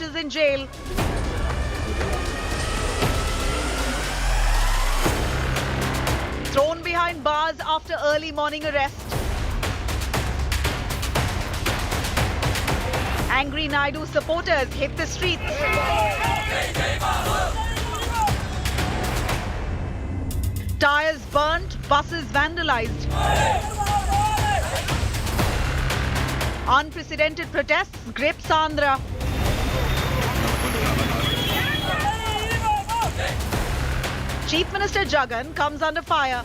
is in jail. Thrown behind bars after early morning arrest. Angry Naidu supporters hit the streets. Tires burnt, buses vandalized. Unprecedented protests grips Andhra. Chief Minister Jagan comes under fire.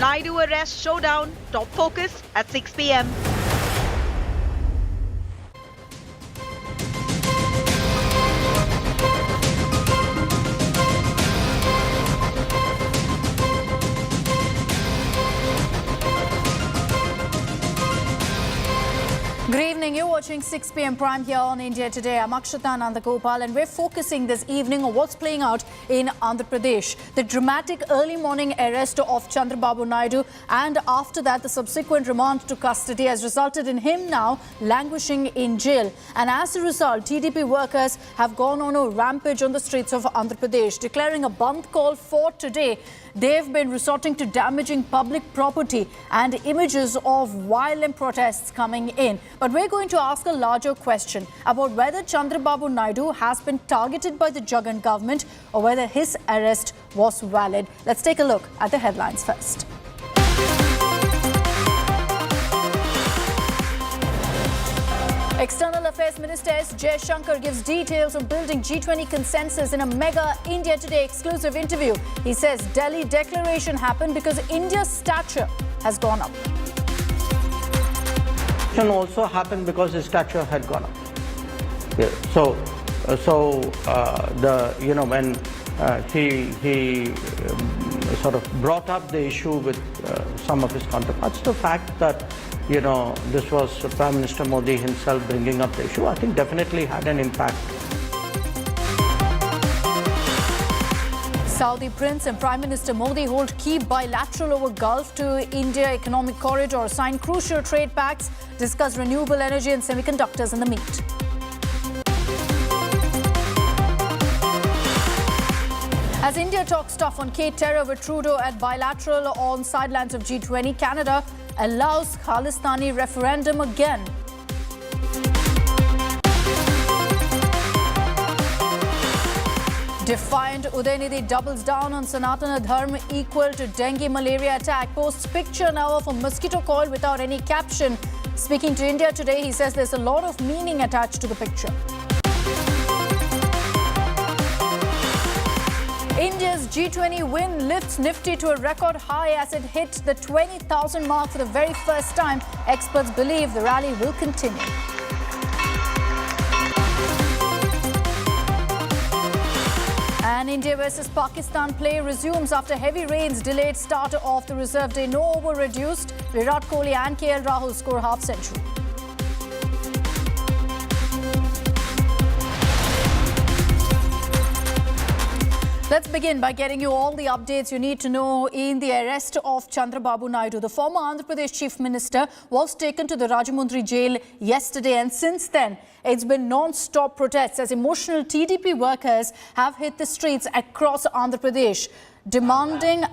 Naidu arrest showdown, top focus at 6 p.m. Good evening. You're watching 6 p.m. Prime here on India Today. I'm Akshita Nandagopa and we're focusing this evening on what's playing out in Andhra Pradesh. The dramatic early morning arrest of Chandrababu Naidu and after that the subsequent remand to custody has resulted in him now languishing in jail. And as a result, TDP workers have gone on a rampage on the streets of Andhra Pradesh, declaring a bandh call for today. They've been resorting to damaging public property and images of violent protests coming in. But we're going to ask a larger question about whether Chandrababu Naidu has been targeted by the Jagan government or whether his arrest was valid. Let's take a look at the headlines first. External Affairs Minister S. Jaishankar gives details on building G20 consensus in a mega India Today exclusive interview. He says Delhi declaration happened because India's stature has gone up. Also happened because his stature had gone up. Yeah. When he sort of brought up the issue with some of his counterparts, the fact that this was Prime Minister Modi himself bringing up the issue, I think definitely had an impact. Saudi Prince and Prime Minister Modi hold key bilateral over Gulf to India economic corridor, sign crucial trade pacts, discuss renewable energy and semiconductors in the meet. As India talks tough on K-terror with Trudeau at bilateral on sidelines of G20, Canada allows Khalistani referendum again. Defiant Udaynidhi doubles down on Sanatana Dharma equal to dengue malaria attack. Posts picture now of a mosquito coil without any caption. Speaking to India Today, he says there's a lot of meaning attached to the picture. India's G20 win lifts Nifty to a record high as it hit the 20,000 mark for the very first time. Experts believe the rally will continue. And India versus Pakistan play resumes after heavy rains delayed start of the reserve day. No over reduced. Virat Kohli and KL Rahul score half century. Let's begin by getting you all the updates you need to know in the arrest of Chandrababu Naidu. The former Andhra Pradesh Chief Minister was taken to the Rajahmundry jail yesterday, and since then it's been non-stop protests as emotional TDP workers have hit the streets across Andhra Pradesh, demanding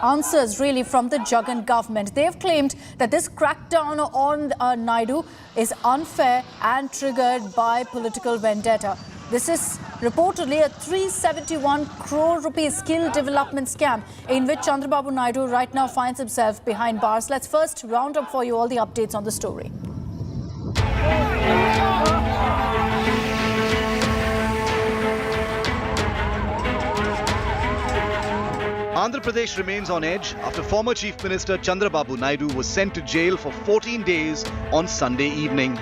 answers really from the Jagan government. They've claimed that this crackdown on Naidu is unfair and triggered by political vendetta. This is reportedly a 371 crore rupees skill development scam in which Chandrababu Naidu right now finds himself behind bars. Let's first round up for you all the updates on the story. Andhra Pradesh remains on edge after former Chief Minister Chandrababu Naidu was sent to jail for 14 days on Sunday evening.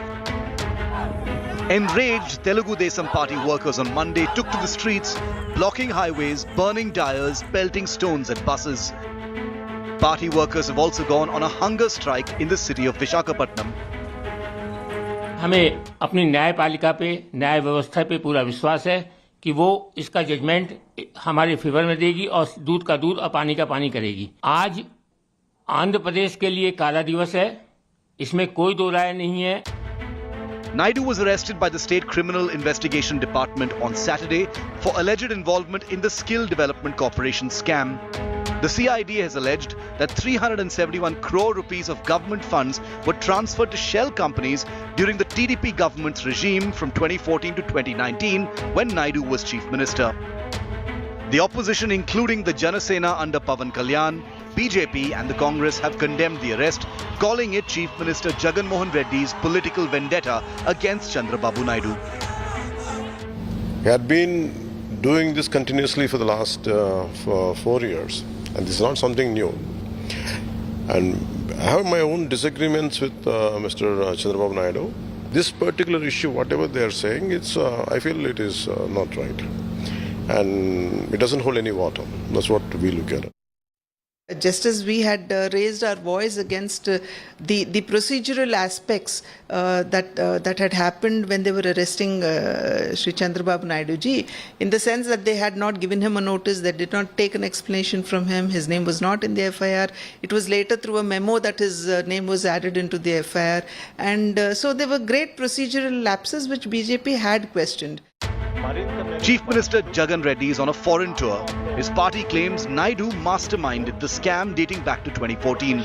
Enraged Telugu Desam Party workers on Monday took to the streets, blocking highways, burning tires, pelting stones at buses. Party workers have also gone on a hunger strike in the city of Visakhapatnam. हमें अपनी न्यायपालिका पे, न्याय व्यवस्था पे पूरा विश्वास है कि वो इसका जजमेंट हमारे फेवर में देगी और दूध का दूध और पानी का पानी करेगी। आज आंध्र प्रदेश के लिए काला दिवस है। इसमें कोई दो राय नहीं है। Naidu was arrested by the State Criminal Investigation Department on Saturday for alleged involvement in the Skill Development Corporation scam. The CID has alleged that 371 crore rupees of government funds were transferred to shell companies during the TDP government's regime from 2014 to 2019 when Naidu was Chief Minister. The opposition, including the Janasena under Pawan Kalyan, BJP and the Congress have condemned the arrest, calling it Chief Minister Jagan Mohan Reddy's political vendetta against Chandrababu Naidu. He had been doing this continuously for the last for 4 years, and this is not something new. And I have my own disagreements with Mr. Chandrababu Naidu. This particular issue, whatever they are saying, I feel it is not right. And it doesn't hold any water. That's what we look at. Just as we had raised our voice against the procedural aspects that had happened when they were arresting Sri Chandrababu Naidu ji, in the sense that they had not given him a notice, they did not take an explanation from him, his name was not in the FIR. It was later through a memo that his name was added into the FIR. And so there were great procedural lapses which BJP had questioned. Chief Minister Jagan Reddy is on a foreign tour. His party claims Naidu masterminded the scam dating back to 2014.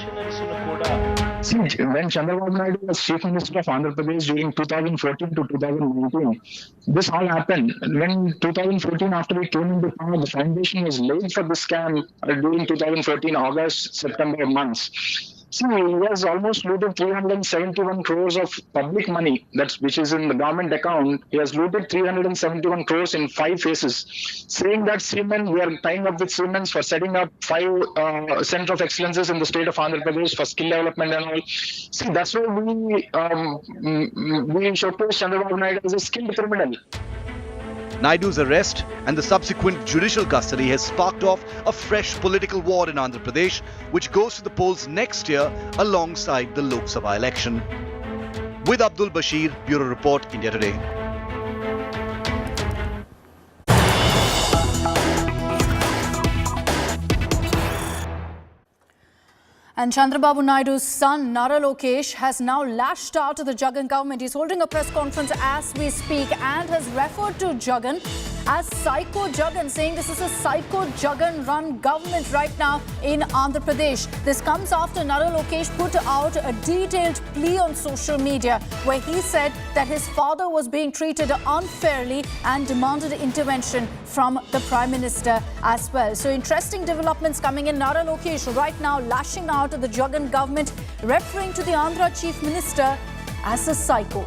See, when Chandrababu Naidu was Chief Minister of Andhra Pradesh during 2014 to 2019, this all happened. When 2014, after we came into power, the foundation was laid for the scam during 2014, August, September months. See, he has almost looted 371 crores of public money, which is in the government account. He has looted 371 crores in 5 phases, saying that we are tying up with Siemens for setting up 5 Center of Excellences in the state of Andhra Pradesh for skill development and all. See, that's why we showcase Chandrababu Naidu as a skilled criminal. Naidu's arrest and the subsequent judicial custody has sparked off a fresh political war in Andhra Pradesh, which goes to the polls next year alongside the Lok Sabha election. With Abdul Bashir, Bureau Report, India Today. And Chandrababu Naidu's son, Nara Lokesh, has now lashed out at the Jagan government. He's holding a press conference as we speak and has referred to Jagan as Psycho Jagan, saying this is a Psycho Jagan-run government right now in Andhra Pradesh. This comes after Nara Lokesh put out a detailed plea on social media where he said that his father was being treated unfairly and demanded intervention from the Prime Minister as well. So interesting developments coming in. Nara Lokesh right now lashing out at the Jagan government, referring to the Andhra Chief Minister as a psycho.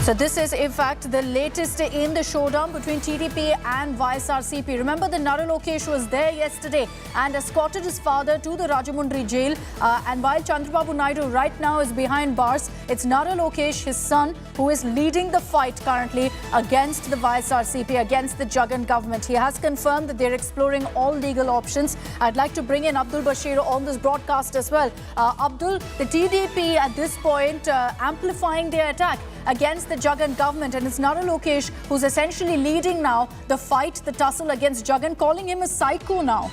So this is, in fact, the latest in the showdown between TDP and YSRCP. Remember that Nara Lokesh was there yesterday and escorted his father to the Rajamundry jail. And while Chandrababu Naidu right now is behind bars, it's Nara Lokesh, his son, who is leading the fight currently against the YSRCP, against the Jagan government. He has confirmed that they're exploring all legal options. I'd like to bring in Abdul Bashir on this broadcast as well. Abdul, the TDP at this point amplifying their attack against the Jagan government, and it's Nara Lokesh who's essentially leading now the fight, the tussle against Jagan, calling him a psycho now.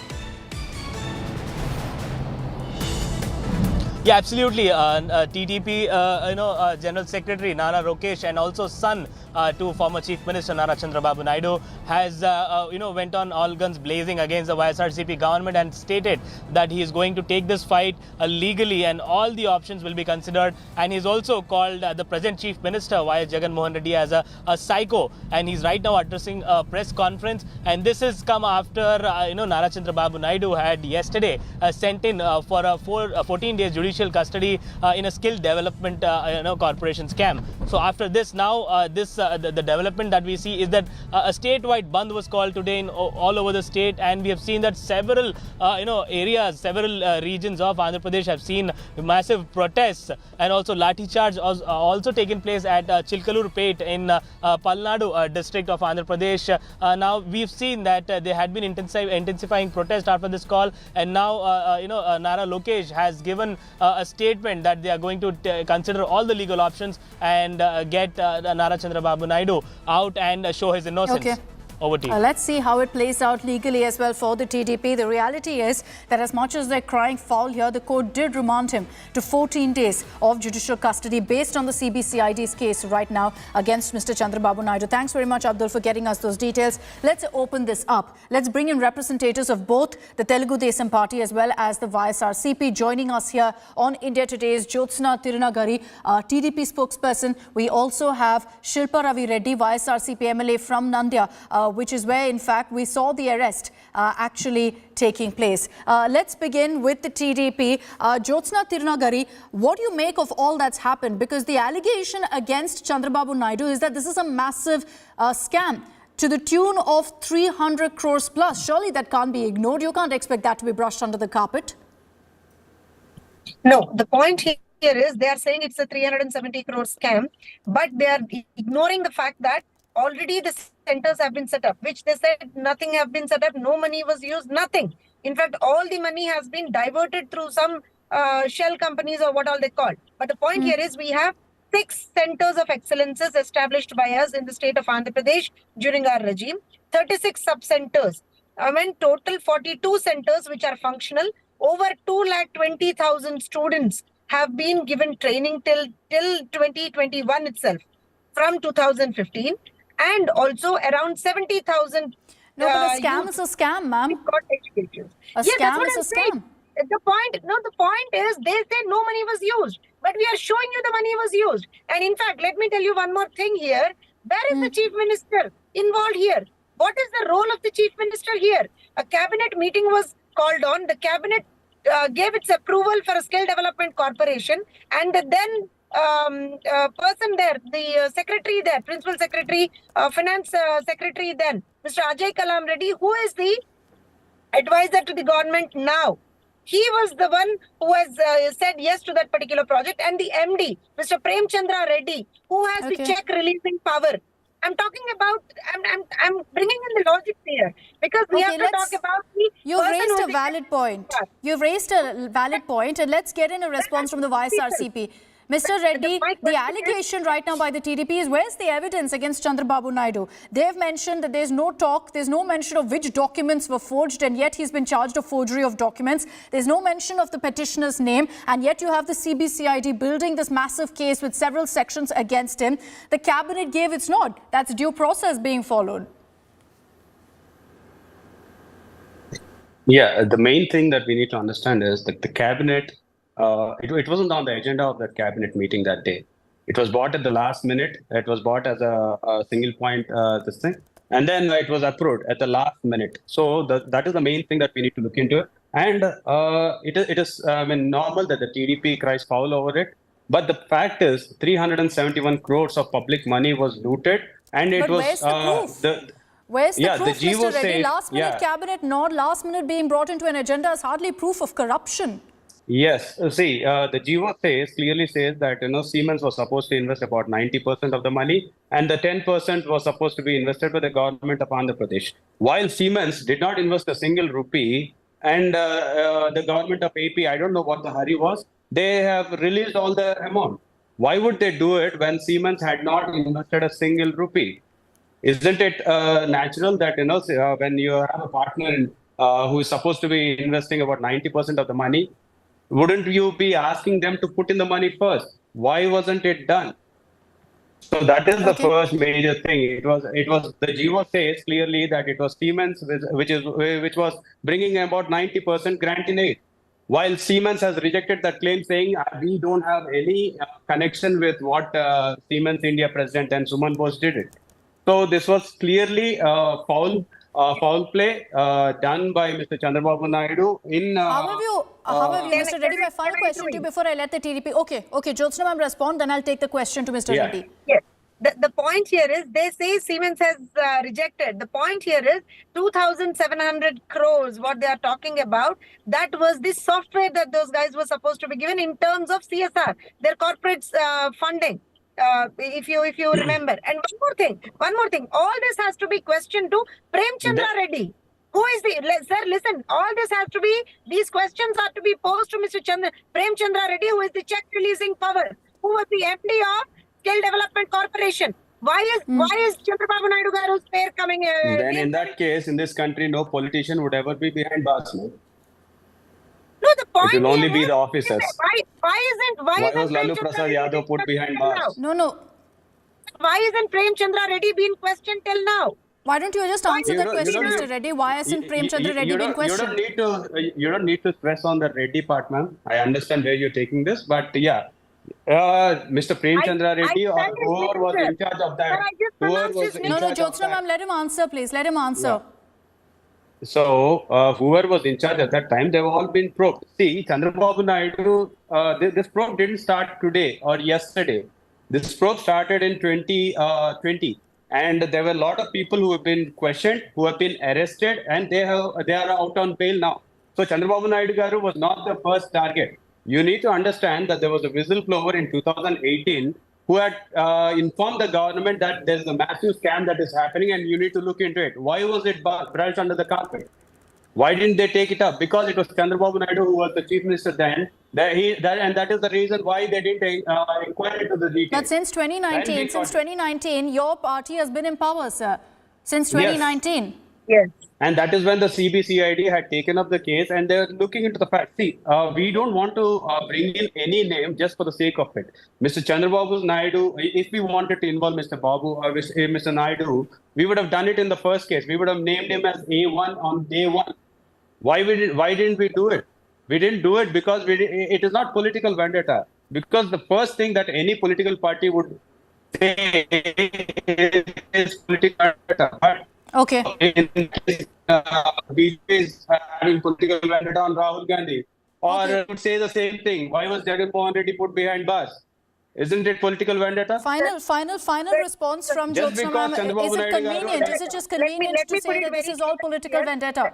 Yeah, absolutely. TDP, General Secretary Nara Lokesh and also son to former Chief Minister Nara Chandrababu Naidu has, went on all guns blazing against the YSRCP government and stated that he is going to take this fight legally and all the options will be considered. And he's also called the present Chief Minister YS Jagan Mohan Reddy as a psycho. And he's right now addressing a press conference. And this has come after, Nara Chandrababu Naidu had yesterday sent in for a 14 days judicial custody in a skill development corporation scam. So after this now, the development that we see is that a statewide bandh was called today in all over the state, and we have seen that several areas, several regions of Andhra Pradesh have seen massive protests, and also lathi charge also taken place at Chilkalur Pet in Palnadu district of Andhra Pradesh. Now we've seen that there had been intensifying protest after this call, and now Nara Lokesh has given a statement that they are going to consider all the legal options and get Nara Chandrababu Naidu out and show his innocence. Okay. Over to you. Let's see how it plays out legally as well for the TDP. The reality is that as much as they're crying foul here, the court did remand him to 14 days of judicial custody based on the CBCID's case right now against Mr. Chandrababu Naidu. Thanks very much, Abdul, for getting us those details. Let's open this up. Let's bring in representatives of both the Telugu Desam Party as well as the YSRCP. Joining us here on India Today is Jyotsna Tirunagari, TDP spokesperson. We also have Shilpa Ravi Reddy, YSRCP MLA from Nandya, which is where, in fact, we saw the arrest actually taking place. Let's begin with the TDP. Jyotsna Tirunagari, what do you make of all that's happened? Because the allegation against Chandrababu Naidu is that this is a massive scam to the tune of 300 crores plus. Surely that can't be ignored. You can't expect that to be brushed under the carpet. No, the point here is they are saying it's a 370 crore scam, but they are ignoring the fact that already the centers have been set up, which they said nothing have been set up, no money was used, nothing. In fact, all the money has been diverted through some shell companies or what all they call. But the point here is we have 6 centers of excellences established by us in the state of Andhra Pradesh during our regime, 36 sub-centers. Total 42 centers which are functional. Over 220,000 students have been given training till 2021 itself, from 2015, and also around 70,000. No, but a scam is a scam, ma'am. Got education. A scam is a scam. The point is they say no money was used, but we are showing you the money was used. And in fact, let me tell you one more thing here. Where is the chief minister involved here? What is the role of the chief minister here? A cabinet meeting was called on. The cabinet gave its approval for a skill development corporation, and then person there, the secretary there, principal secretary, finance secretary then, Mr. Ajay Kalam Reddy, who is the advisor to the government now. He was the one who has said yes to that particular project, and the MD, Mr. Prem Chandra Reddy, who has the check releasing power. I'm talking about, I'm bringing in the logic here, because we have to talk about the You've raised a valid point. You've raised a valid point, and let's get in a response from the YSRCP. Mr. Reddy, the allegation right now by the TDP is, where's the evidence against Chandrababu Naidu? They've mentioned that there's no talk, there's no mention of which documents were forged, and yet he's been charged of forgery of documents. There's no mention of the petitioner's name, and yet you have the CBCID building this massive case with several sections against him. The cabinet gave its nod. That's due process being followed. Yeah, the main thing that we need to understand is that the cabinet, it wasn't on the agenda of the cabinet meeting that day. It was bought at the last minute. It was bought as a single point, this thing. And then it was approved at the last minute. So that is the main thing that we need to look into. And it is normal that the TDP cries foul over it. But the fact is 371 crores of public money was looted. And it was where's the proof? Where's the proof, Mr. Reddy? Last minute cabinet nod, last minute being brought into an agenda is hardly proof of corruption. Yes, see, the GO clearly says that Siemens was supposed to invest about 90% of the money, and the 10% was supposed to be invested by the government of Andhra Pradesh. While Siemens did not invest a single rupee, and the government of AP, I don't know what the hurry was, they have released all the amount. Why would they do it when Siemens had not invested a single rupee? Isn't it natural that when you have a partner who is supposed to be investing about 90% of the money, wouldn't you be asking them to put in the money first? Why wasn't it done? So that is the first major thing. It was the GO says clearly that it was Siemens which was bringing about 90% grant in aid, while Siemens has rejected that claim, saying we don't have any connection with what Siemens India president and Suman Bose did it. So this was clearly foul play done by Mr. Chandrababu Naidu in... However, Mr. Reddy, my final question to you before I let the TDP... Okay, Jyotsna ma'am respond, then I'll take the question to Mr. Reddy. Yes. The point here is, they say Siemens has rejected. The point here is 2,700 crores, what they are talking about, that was the software that those guys were supposed to be given in terms of CSR, their corporate funding. If you remember. And one more thing, all this has to be questioned to Prem Chandra Reddy. Who is sir, listen, all this has to be, these questions are to be posed to Mr. Prem Chandra Reddy, who is the check releasing power, who was the MD of Skill Development Corporation. Why is Chandrababu Naidu garu's pair coming? Then in that case, in this country, no politician would ever be behind bars. No, No, the point it will only here be is, the officers. why Why isn't was Prem Lalu Chandra Prasad Reddy Yadav put being behind questioned bars? now? No. Why isn't Prem Chandra Reddy being questioned till now? Why don't you just answer that question, Mr. Reddy? Why hasn't Prem Chandra Reddy been questioned? You don't need to stress on the Reddy part, ma'am. I understand where you're taking this, but yeah, Mr. Prem Chandra Reddy or stand his whoever was name, in charge of Sir, that, I just whoever pronounced was his in name. No, charge of Jyotsna that. ma'am, let him answer, please. Let him answer. So, whoever was in charge at that time, they've all been probed. See, Chandrababu Naidu, this probe didn't start today or yesterday. This probe started in 2020. And there were a lot of people who have been questioned, who have been arrested, and they are out on bail now. So, Chandrababu Naidu garu was not the first target. You need to understand that there was a whistleblower in 2018 who had informed the government that there is a massive scam that is happening and you need to look into it. Why was it brushed under the carpet? Why didn't they take it up? Because it was Chandrababu Naidu who was the chief minister then. And that is the reason why they didn't inquire into the details. But since 2019, your party has been in power, sir. Since 2019. Yes. And that is when the CBCID had taken up the case and they're looking into the fact. See, we don't want to bring in any name just for the sake of it. Mr. Chandrababu Naidu, if we wanted to involve Mr. Babu or Mr. Naidu, we would have done it in the first case. We would have named him as A1 on day one. Why didn't we do it? We didn't do it because it is not political vendetta. Because the first thing that any political party would say is political vendetta. But Okay. BJP is having political vendetta on Rahul Gandhi. Or would say the same thing. Why was Jagan Mohan Reddy put behind bars? Isn't it political vendetta? Final response from Just Jyotsna because ma'am. Chandrababu Is it Naidu convenient? garu- Is it just Let me convenient to put say it that this very is all political clearly here. vendetta?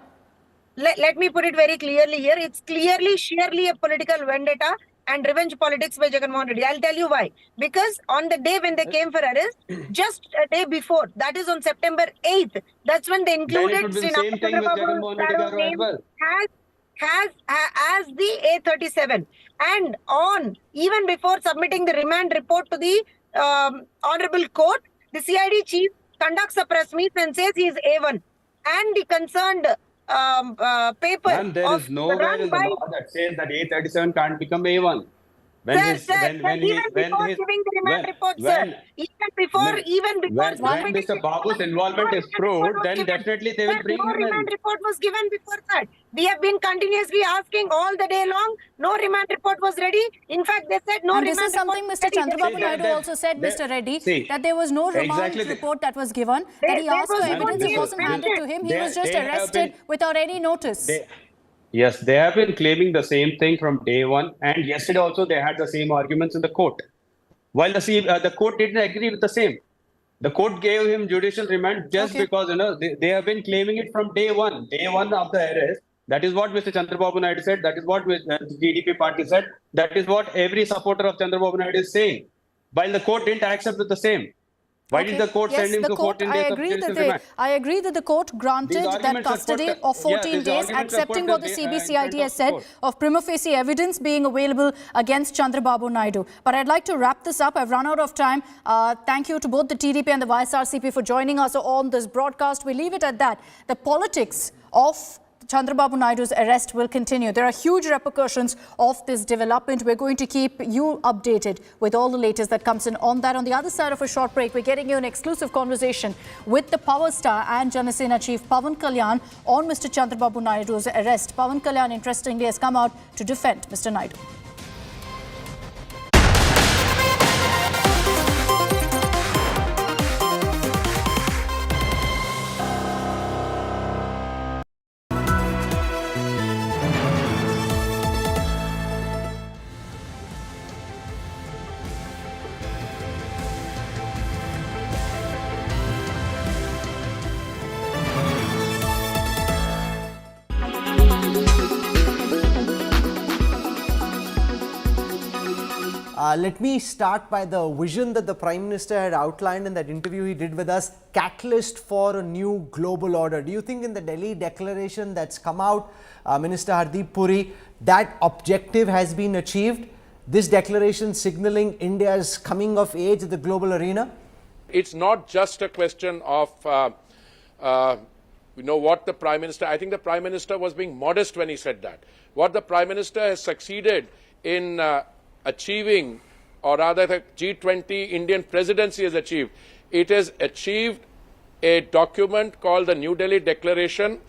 Let me put it very clearly here. It's clearly, sheerly a political vendetta and revenge politics by Jagan Mohan Reddy. I'll tell you why. Because on the day when they came for arrest, just a day before, that is on September 8th, that's when they Then it included would be the same thing with Jagan Mohan Reddy Chandrababu garu as well. as the A37. And on, even before submitting the remand report to the Honorable Court, the CID chief conducts a press meet and says he is A1. And the concerned paper Ma'am, there is nowhere in the law that says that A37 can't become A1. When even before giving the remand report, sir. Even before when Mr. Babu's involvement is proved, then definitely they will bring no him in. remand report was given before that. We have been continuously asking all the day long. No remand report was ready. In fact, they said no And remand this is something report Mr. was ready. Chandrababu Naidu also said, Mr. Reddy, that there was no remand report that was given, that he asked for evidence, it wasn't handed to him, he was just arrested without any notice. Yes, they have been claiming the same thing from day one. And yesterday also they had the same arguments in the court. While the court didn't agree with the same. The court gave him judicial remand just because they have been claiming it from day one of the arrest. That is what Mr. Chandrababu Naidu said. That is what the TDP party said. That is what every supporter of Chandrababu Naidu is saying. While the court didn't accept it the same. Why did the court send him to 14 days of judicial remand? I agree that the court granted that custody of 14 days, accepting what the CBCID has said of prima facie evidence being available against Chandrababu Naidu. But I'd like to wrap this up. I've run out of time. Thank you to both the TDP and the YSRCP for joining us on this broadcast. We leave it at that. The politics of Chandrababu Naidu's arrest will continue. There are huge repercussions of this development. We're going to keep you updated with all the latest that comes in on that. On the other side of a short break, we're getting you an exclusive conversation with the Power Star and Janasena Chief Pawan Kalyan on Mr. Chandrababu Naidu's arrest. Pawan Kalyan, interestingly, has come out to defend Mr. Naidu. Let me start by the vision that the Prime Minister had outlined in that interview he did with us, catalyst for a new global order. Do you think in the Delhi declaration that's come out, Minister Hardeep Puri, that objective has been achieved? This declaration signalling India's coming of age in the global arena? It's not just a question of what the Prime Minister, I think the Prime Minister was being modest when he said that. What the Prime Minister has succeeded in achieving, or rather the G20 Indian presidency has achieved, it has achieved a document called the New Delhi Declaration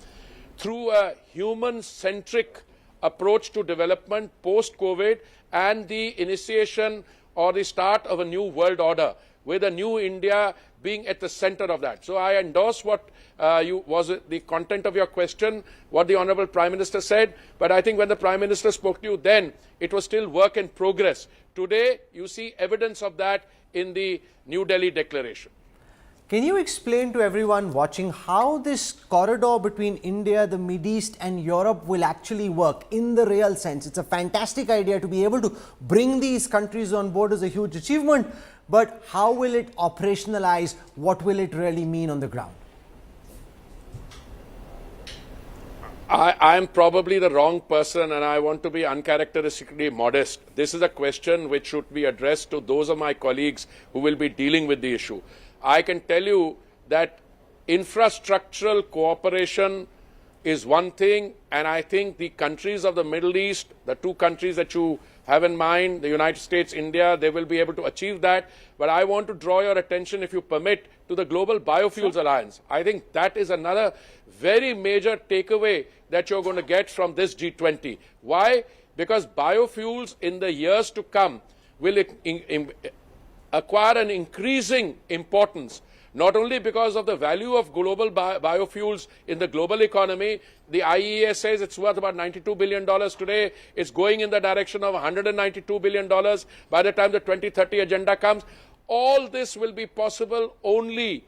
through a human-centric approach to development post-COVID and the initiation or the start of a new world order, with a new India being at the center of that. So I endorse what was the content of your question, what the Honourable Prime Minister said, but I think when the Prime Minister spoke to you then, it was still work in progress. Today, you see evidence of that in the New Delhi Declaration. Can you explain to everyone watching how this corridor between India, the Middle East and Europe will actually work in the real sense? It's a fantastic idea. To be able to bring these countries on board is a huge achievement, but how will it operationalize? What will it really mean on the ground? I am probably the wrong person, and I want to be uncharacteristically modest. This is a question which should be addressed to those of my colleagues who will be dealing with the issue. I can tell you that infrastructural cooperation is one thing, and I think the countries of the Middle East, the two countries that you have in mind, the United States, India, they will be able to achieve that. But I want to draw your attention, if you permit, to the Global Biofuels Alliance. I think that is another very major takeaway that you're going to get from this G20. Why? Because biofuels in the years to come will acquire an increasing importance, not only because of the value of global biofuels in the global economy. The IEA says it's worth about $92 billion today. It's going in the direction of $192 billion by the time the 2030 agenda comes. All this will be possible only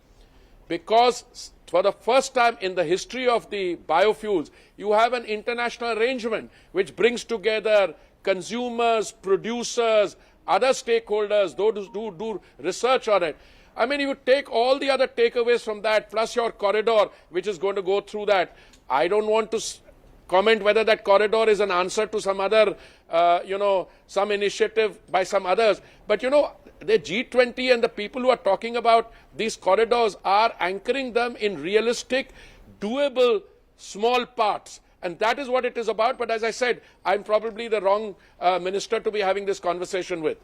because for the first time in the history of the biofuels, you have an international arrangement which brings together consumers, producers, other stakeholders, those who do research on it. I mean, you take all the other takeaways from that, plus your corridor, which is going to go through that. I don't want to comment whether that corridor is an answer to some other, some initiative by some others. But, the G20 and the people who are talking about these corridors are anchoring them in realistic, doable, small parts. And that is what it is about. But as I said, I'm probably the wrong minister to be having this conversation with.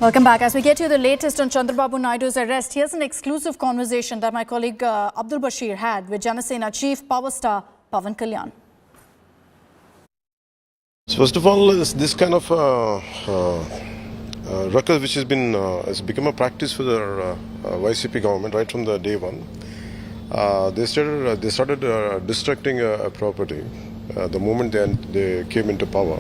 Welcome back. As we get you the latest on Chandrababu Naidu's arrest, here's an exclusive conversation that my colleague Abdul Bashir had with Janasena Chief Power Star Pawan Kalyan. So first of all, this kind of ruckus which has become a practice for the YCP government right from the day one. They started destructing a property the moment they came into power.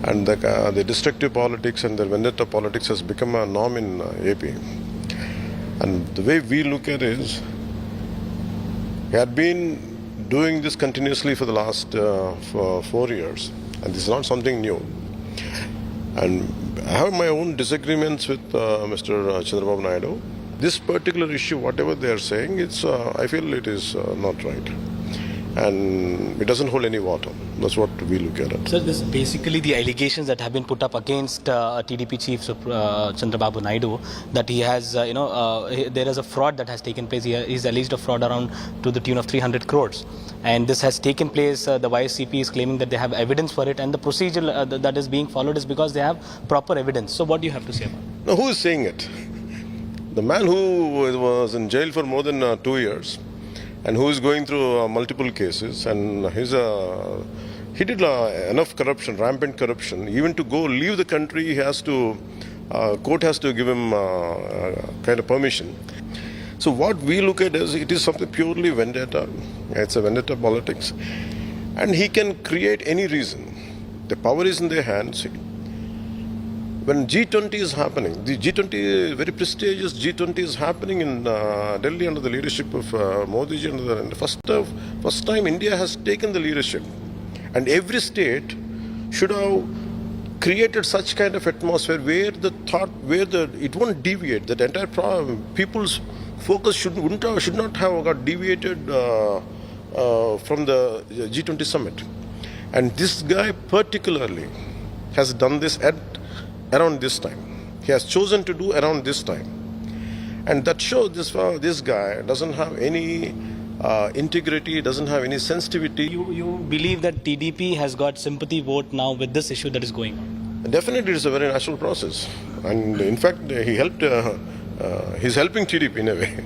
And the destructive politics and the vendetta politics has become a norm in AP. And the way we look at it is, we had been doing this continuously for the last for 4 years, and this is not something new. And I have my own disagreements with Mr. Chandrababu Naidu. This particular issue, whatever they are saying, I feel it is not right. And it doesn't hold any water. That's what we look at it. So this is basically the allegations that have been put up against TDP chief Chandrababu Naidu, that he has, there is a fraud that has taken place. He's alleged a fraud around to the tune of 300 crores. And this has taken place. The YSCP is claiming that they have evidence for it, and the procedure that is being followed is because they have proper evidence. So what do you have to say about it? Now, who is saying it? The man who was in jail for more than 2 years and who is going through multiple cases, and he did enough corruption, rampant corruption. Even to go leave the country, he has to, court has to give him kind of permission. So what we look at is, it is something purely vendetta. It's a vendetta politics. And he can create any reason. The power is in their hands. When G20 is happening, the G20, very prestigious G20 is happening in Delhi under the leadership of Modi ji. And the first time India has taken the leadership. And every state should have created such kind of atmosphere where the thought, it won't deviate. That entire people's focus should not have got deviated from the G20 summit. And this guy particularly has done this at around this time. He has chosen to do around this time. And that shows this guy doesn't have any integrity, doesn't have any sensitivity. You believe that TDP has got sympathy vote now with this issue that is going on? Definitely, it's a very natural process. And in fact, he's helping TDP in a way.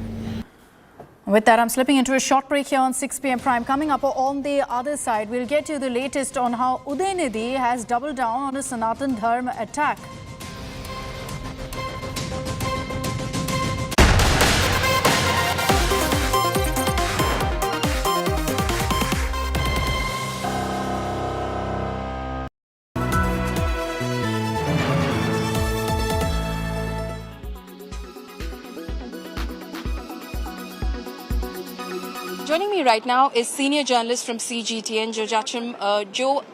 With that, I'm slipping into a short break here on 6 p.m. Prime. Coming up on the other side, we'll get you the latest on how Udaynidhi has doubled down on a Sanatan Dharma attack. Joining me right now is senior journalist from CGTN, Joe Jacham. Joe,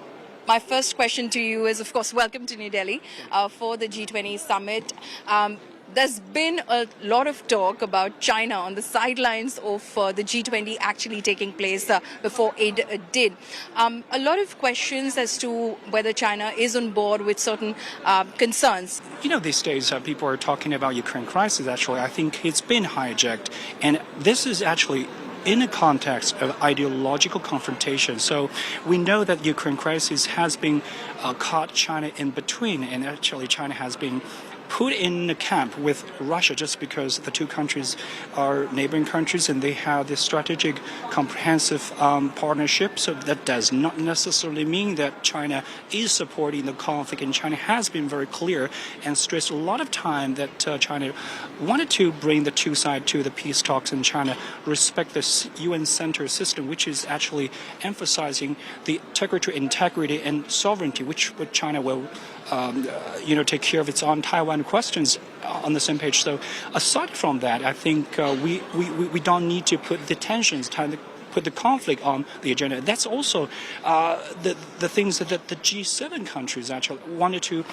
my first question to you is, of course, welcome to New Delhi for the G20 summit. There's been a lot of talk about China on the sidelines of the G20 actually taking place before it did. A lot of questions as to whether China is on board with certain concerns. You know, these days people are talking about Ukraine crisis. Actually, I think it's been hijacked, and this is actually in a context of ideological confrontation. So we know that the Ukraine crisis has been caught China in between, and actually China has been put in a camp with Russia just because the two countries are neighboring countries and they have this strategic comprehensive partnership. So that does not necessarily mean that China is supporting the conflict, and China has been very clear and stressed a lot of time that China wanted to bring the two sides to the peace talks, and China respect the UN-centered system, which is actually emphasizing the territorial integrity and sovereignty, which China will take care of its own Taiwan questions on the same page. So aside from that, I think we don't need to put the tensions, put the conflict on the agenda. That's also the things that the G7 countries actually wanted to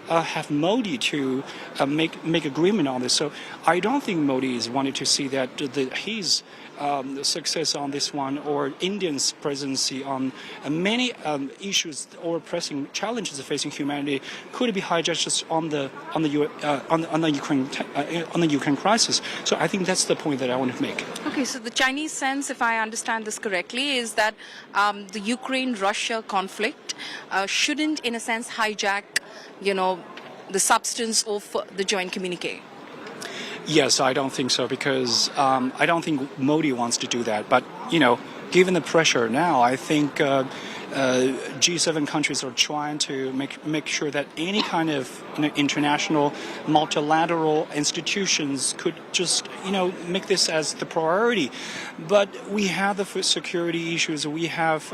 have Modi to make agreement on this. So I don't think Modi is wanting to see that his success on this one, or India's presidency on many issues or pressing challenges facing humanity could be hijacked just on the Ukraine crisis. So I think that's the point that I want to make. Okay, so the Chinese sense, if I understand this correctly, is that the Ukraine-Russia conflict shouldn't, in a sense, hijack, the substance of the joint communique. Yes, I don't think so, because I don't think Modi wants to do that. But, given the pressure now, I think G7 countries are trying to make sure that any kind of international multilateral institutions could just make this as the priority. But we have the security issues. We have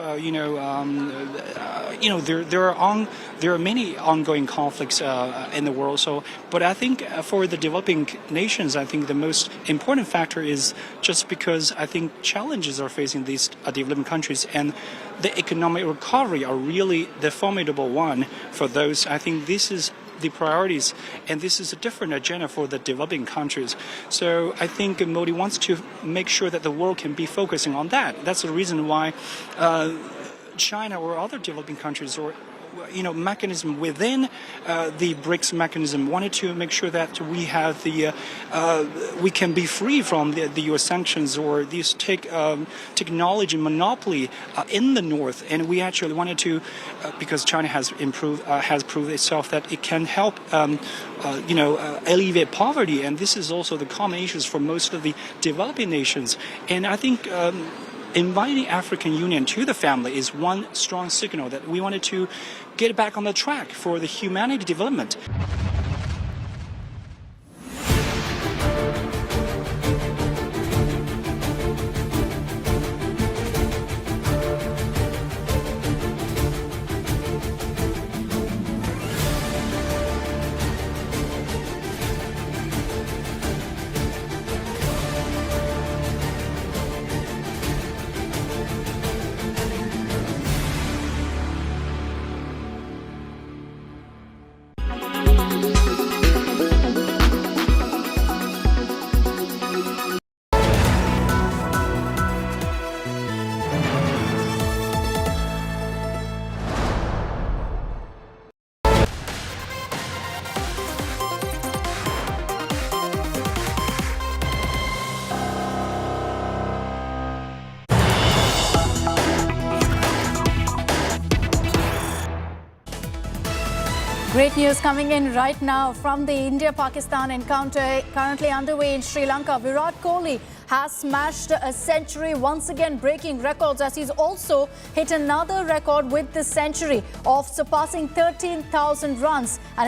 there are many ongoing conflicts in the world. So, but I think for the developing nations, I think the most important factor is just because I think challenges are facing these developing countries, and the economic recovery are really the formidable one for those. I think this is the priorities, and this is a different agenda for the developing countries. So I think Modi wants to make sure that the world can be focusing on that. That's the reason why China or other developing countries or mechanism within the BRICS mechanism wanted to make sure that we have we can be free from the US sanctions or these technology monopoly in the north, and we actually wanted to because China has proved itself that it can help alleviate poverty, and this is also the common issues for most of the developing nations. And I think inviting African Union to the family is one strong signal that we wanted to get back on the track for the humanity development. Great news coming in right now from the India-Pakistan encounter currently underway in Sri Lanka. Virat Kohli has smashed a century, once again breaking records as he's also hit another record with this century of surpassing 13,000 runs and is